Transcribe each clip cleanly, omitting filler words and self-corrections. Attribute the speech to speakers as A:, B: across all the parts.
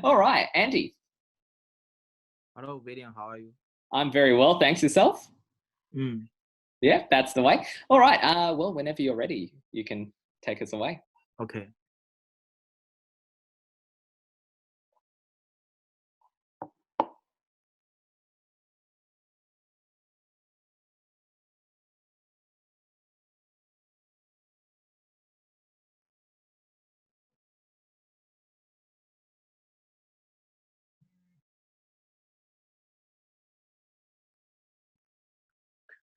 A: All right, Andy.
B: Hello, William. How are you?
A: I'm very well, thanks. Yourself?
B: Mm.
A: Yeah, that's the way. All right. Well, whenever you're ready, you can take us away.
B: Okay.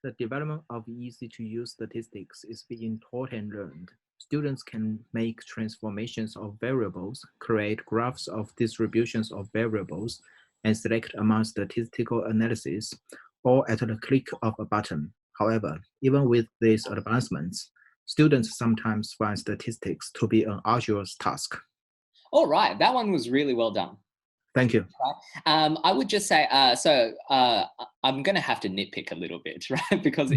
B: The development of easy-to-use statistics is being taught and learned. Students can make transformations of variables, create graphs of distributions of variables, and select among statistical analysis, all at the click of a button. However, even with these advancements, students sometimes find statistics to be an arduous task.
A: All right, that one was really well done.
B: Thank you.
A: I would just say, I'm going to have to nitpick a little bit, right? Because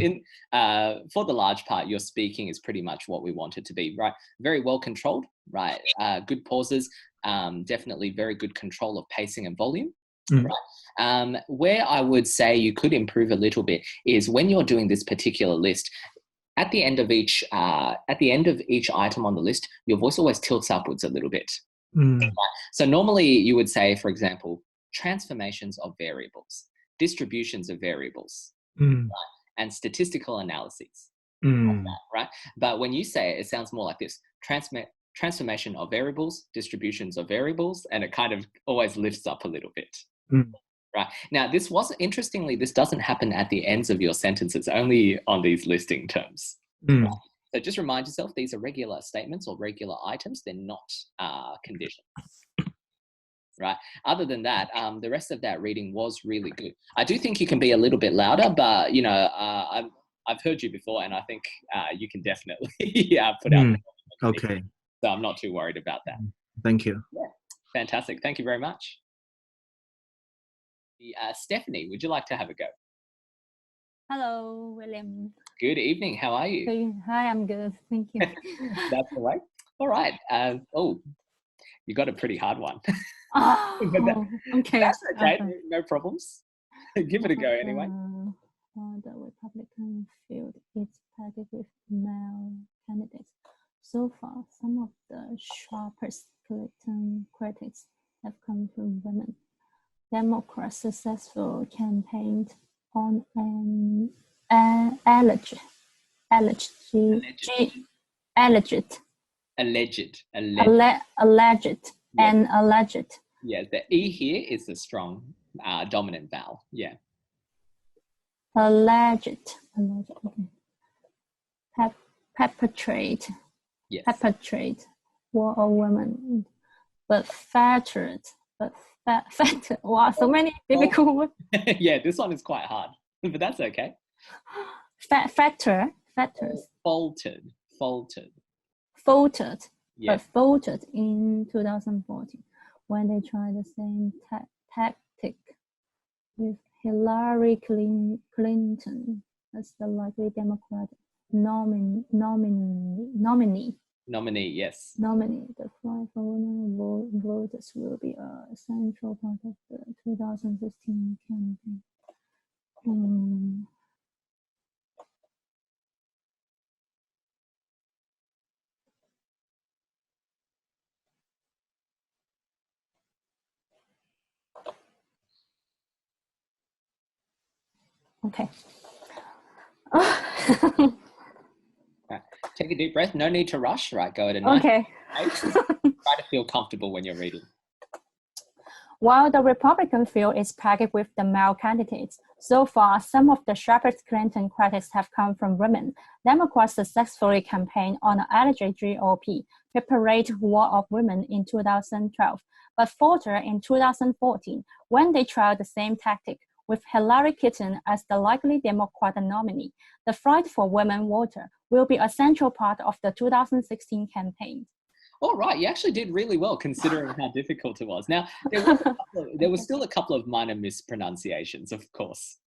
A: for the large part, your speaking is pretty much what we want it to be, right? Very well controlled, right? Good pauses, definitely very good control of pacing and volume. Right? Where I would say you could improve a little bit is when you're doing this particular list. At the end of each item on the list, your voice always tilts upwards a little bit. So normally you would say, for example, transformations of variables, distributions of variables, right? And statistical analyses, right? But when you say it, it sounds more like this: transformation of variables, distributions of variables, and it kind of always lifts up a little bit. Right. Now, interestingly, this doesn't happen at the ends of your sentences, only on these listing terms. Right? So just remind yourself, these are regular statements or regular items. They're not conditions. Right. Other than that, the rest of that reading was really good. I do think you can be a little bit louder, but I've heard you before, and I think you can definitely put out.
B: Okay.
A: So I'm not too worried about that.
B: Thank you.
A: Yeah. Fantastic. Thank you very much. Stephanie, would you like to have a go?
C: Hello, William.
A: Good evening. How are you?
C: Hi, I'm good. Thank you.
A: That's all right. All right. You got a pretty hard one.
C: Okay.
A: That's okay. No problems. Give it a go anyway.
C: The Republican field is packed with male candidates. So far, some of the sharpest critics have come from women. Democrats' successful campaign on an alleged
A: Yeah, the E here is the strong dominant vowel. Yeah.
C: Alleged. Perpetrate.
A: Yes.
C: Perpetrate war on women, but fettered. Wow, so many difficult words.
A: Yeah, this one is quite hard, but that's okay.
C: Fatters.
A: Faltered.
C: Yeah. But faltered in 2014 when they tried the same tactic with Hillary Clinton as the likely Democratic nominee.
A: Yes.
C: Nominee. The fight for women voters will be a central part of the 2016 campaign. Okay.
A: Take a deep breath. No need to rush. Right, go at a
C: okay.
A: Try to feel comfortable when you're reading.
C: While the Republican field is packed with the male candidates, so far some of the sharpest Clinton critics have come from women. Democrats successfully campaigned on an alleged GOP, preparate war of women in 2012, but faltered in 2014 when they tried the same tactic with Hillary Clinton as the likely Democratic nominee. The fight for women voters will be a central part of the 2016 campaign.
A: All right, you actually did really well considering how difficult it was. Now, there was still a couple of minor mispronunciations, of course.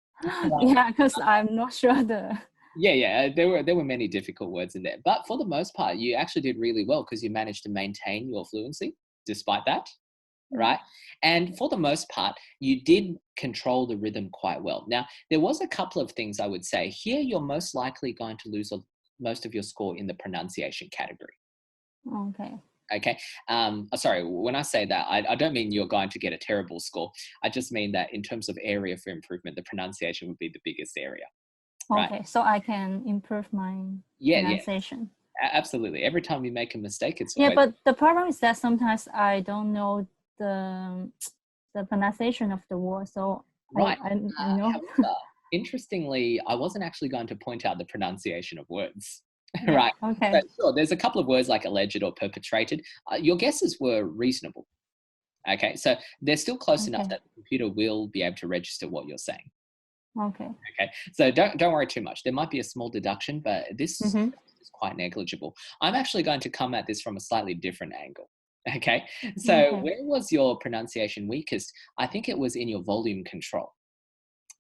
C: Yeah, because I'm not sure the...
A: Yeah, there were many difficult words in there. But for the most part, you actually did really well because you managed to maintain your fluency despite that. right? And for the most part, you did control the rhythm quite well. Now, there was a couple of things I would say. Here, you're most likely going to lose most of your score in the pronunciation category.
C: Okay.
A: Okay. Sorry, when I say that, I don't mean you're going to get a terrible score. I just mean that in terms of area for improvement, the pronunciation would be the biggest area. Right?
C: Okay, so I can improve my pronunciation.
A: Absolutely. Every time you make a mistake, it's
C: yeah.
A: always...
C: But the problem is that sometimes I don't know the pronunciation of the word, so
A: right.
C: I know.
A: However, interestingly, I wasn't actually going to point out the pronunciation of words.
C: Yeah,
A: right.
C: Okay.
A: So, sure, there's a couple of words like alleged or perpetrated. Your guesses were reasonable. Okay, so they're still close enough that the computer will be able to register what you're saying.
C: Okay.
A: Okay, so don't worry too much. There might be a small deduction, but this is quite negligible. I'm actually going to come at this from a slightly different angle. Okay, so where was your pronunciation weakest? I think it was in your volume control.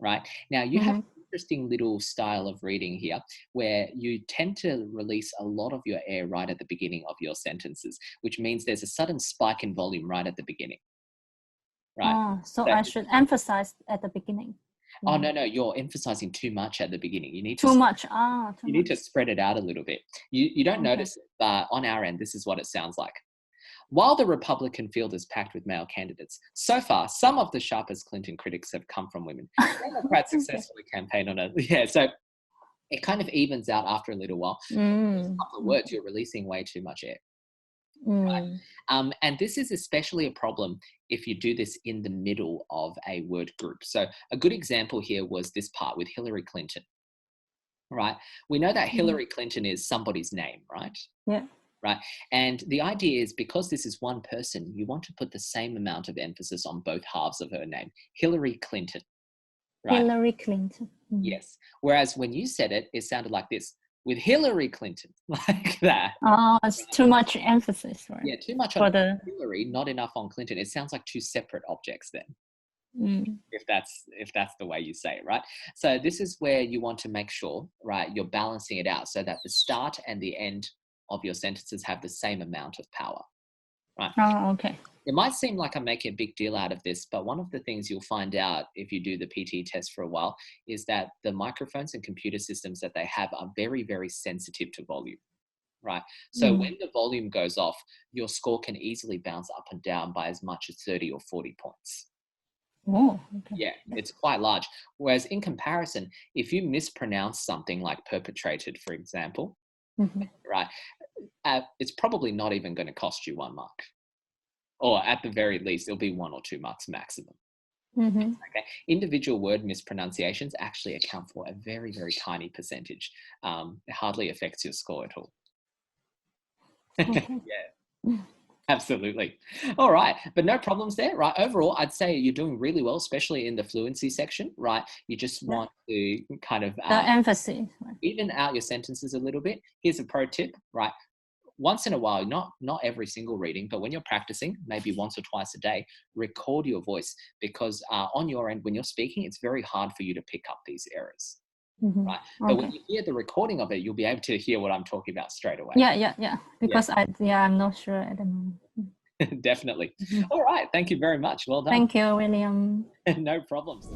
A: Right now, you have an interesting little style of reading here where you tend to release a lot of your air right at the beginning of your sentences, which means there's a sudden spike in volume right at the beginning. Right.
C: So I should emphasize at the beginning.
A: Oh, no, you're emphasizing too much at the beginning. You need to
C: too much.
A: You need to spread it out a little bit. You don't notice it, but on our end, this is what it sounds like. While the Republican field is packed with male candidates, so far, some of the sharpest Clinton critics have come from women. Democrats successfully campaigned on it. So it kind of evens out after a little while. There's a couple of words, you're releasing way too much air. Right? And this is especially a problem if you do this in the middle of a word group. So a good example here was this part with Hillary Clinton. Right? We know that Hillary Clinton is somebody's name, right?
C: Yeah.
A: Right. And the idea is because this is one person, you want to put the same amount of emphasis on both halves of her name. Hillary Clinton. Right?
C: Hillary Clinton.
A: Yes. Whereas when you said it, it sounded like this. With Hillary Clinton, like that.
C: Oh, it's too much emphasis, right?
A: Yeah, too much on Hillary, not enough on Clinton. It sounds like two separate objects then. If that's the way you say it, right? So this is where you want to make sure, right, you're balancing it out so that the start and the end of your sentences have the same amount of power, right?
C: Oh, okay.
A: It might seem like I'm making a big deal out of this, but one of the things you'll find out if you do the PTE test for a while is that the microphones and computer systems that they have are very, very sensitive to volume, right? So when the volume goes off, your score can easily bounce up and down by as much as 30 or 40 points.
C: Oh, okay.
A: Yeah, it's quite large. Whereas in comparison, if you mispronounce something like perpetrated, for example, right, it's probably not even going to cost you 1 mark. Or at the very least, it'll be 1 or 2 marks maximum. Okay. Individual word mispronunciations actually account for a very, very tiny percentage. It hardly affects your score at all. Yeah. Absolutely. All right. But no problems there, right? Overall, I'd say you're doing really well, especially in the fluency section, right? You just want to kind of
C: the emphasis.
A: Even out your sentences a little bit. Here's a pro tip, right? Once in a while, not every single reading, but when you're practicing, maybe once or twice a day, record your voice because on your end, when you're speaking, it's very hard for you to pick up these errors. Right. But when you hear the recording of it, you'll be able to hear what I'm talking about straight away.
C: Yeah. Because I'm not sure at the moment.
A: Definitely. All right. Thank you very much. Well done.
C: Thank you, William.
A: No problems.